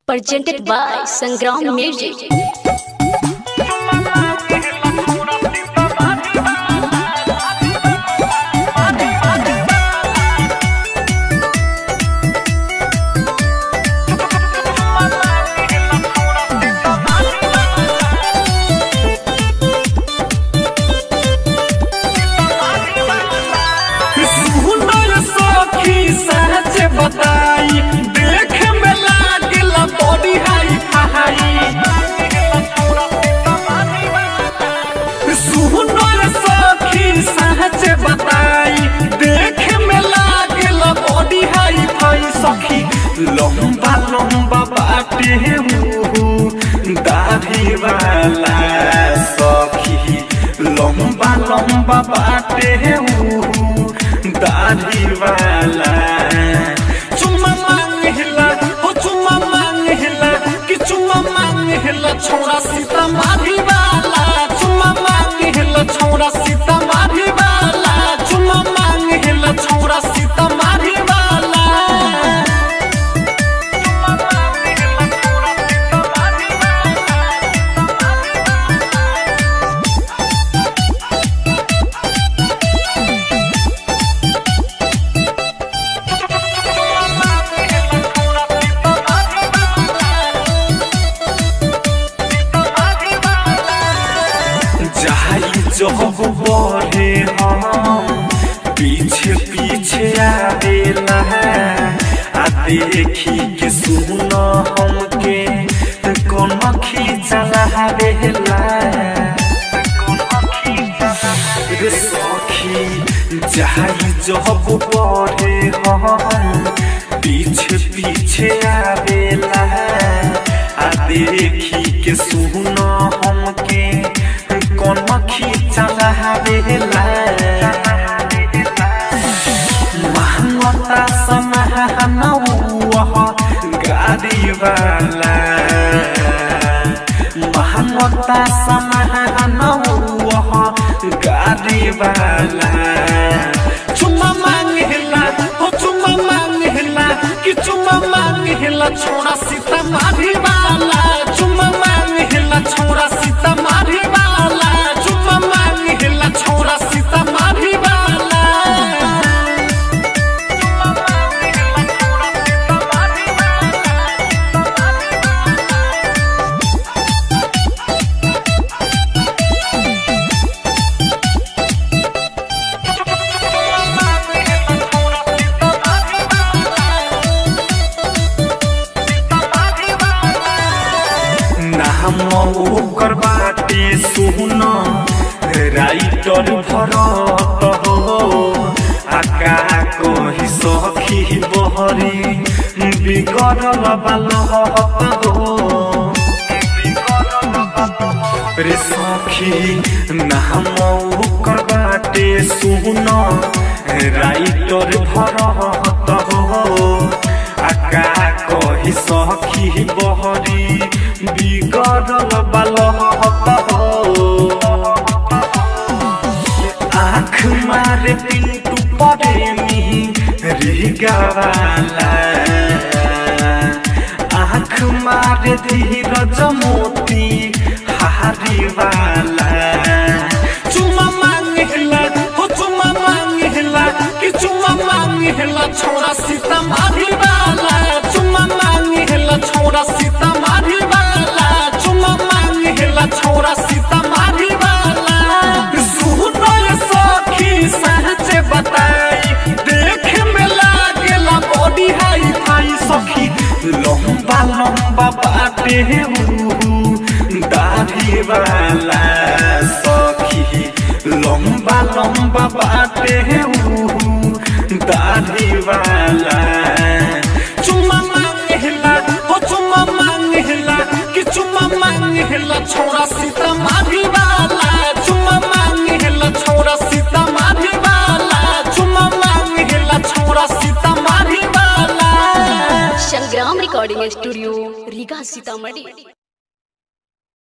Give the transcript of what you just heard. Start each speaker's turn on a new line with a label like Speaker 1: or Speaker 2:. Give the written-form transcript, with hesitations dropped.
Speaker 1: Presented by Sangram Music.
Speaker 2: बताई देख में लागला बॉडी हाई फाई सुनर सखी सहज बताई देख में लागला बॉडी हाई फाई सखी लंबा लंबा बाटे दाढ़ी वाला सखी लंबा लंबा बाटे दाढ़ी वाला छोड़ा सीता मारी वाला चुम्मा मांगे हिला छोड़ा सीता मारी वाला चुम्मा मांगे हिला छोड़ा सीता मारी वाला जब बढ़े हम पीछे पीछे आवेला आ देखी के सुन हमके कौन खींचला हवेला रे सखी जाई जब बढ़े हम पीछे पीछे आवेला आ देखी के सुन हमके कौन खींचला हवेला महंगता समाहनौह गाड़ी वाला महंगता समाहनौह गाड़ी वाला चुम्मा मांगेला हो चुम्मा मांगेला कि चुम्मा मांगेला छोड़ा सीता मारी वाला चुम्मा मांगेला छोड़ा सीता मारी वाला चुम्मा मांगेला छोड़ा सीता मारी वाला नाम ओकर बाटे सुन राइटर भरत हो आका कही सखी बहरी बिगड़ल बालहत हो रे सखी नाम ओकर बाटे सुन राइटर भरत हो आका कही सखी बहरी बिगड़ल बालहत हो आँख मारे पिंटू प्रेमी रिगावाला आँख मारे धीरज मोती हारी वाला चुम्मा मांगेला हो चुम्मा मांगेला कि चुम्मा मांगेला छोड़ा सीता मारी वाला चुम्मा मांगेला छोड़ा सीता मारी वाला चुम्मा मांगेला छोड़ा सीता मारी वाला सुनर सखी सहज बताई देख में लागेला बॉडी हाई फाई सखी लंबा लंबा बाटे दाढ़ी वाला सखी लंबा लंबा बाटे दाढ़ी वाला चुम्मा मांगेला हो चुम्मा मांगेला कि चुम्मा मांगेला छोड़ा सीता मारी वाला चुम्मा मांगेला छोड़ा सीता मारी वाला चुम्मा मांगेला छोड़ा सीता मारी वाला
Speaker 1: संग्राम रिकॉर्डिंग स्टूडियो रीगा सीतामढ़ी।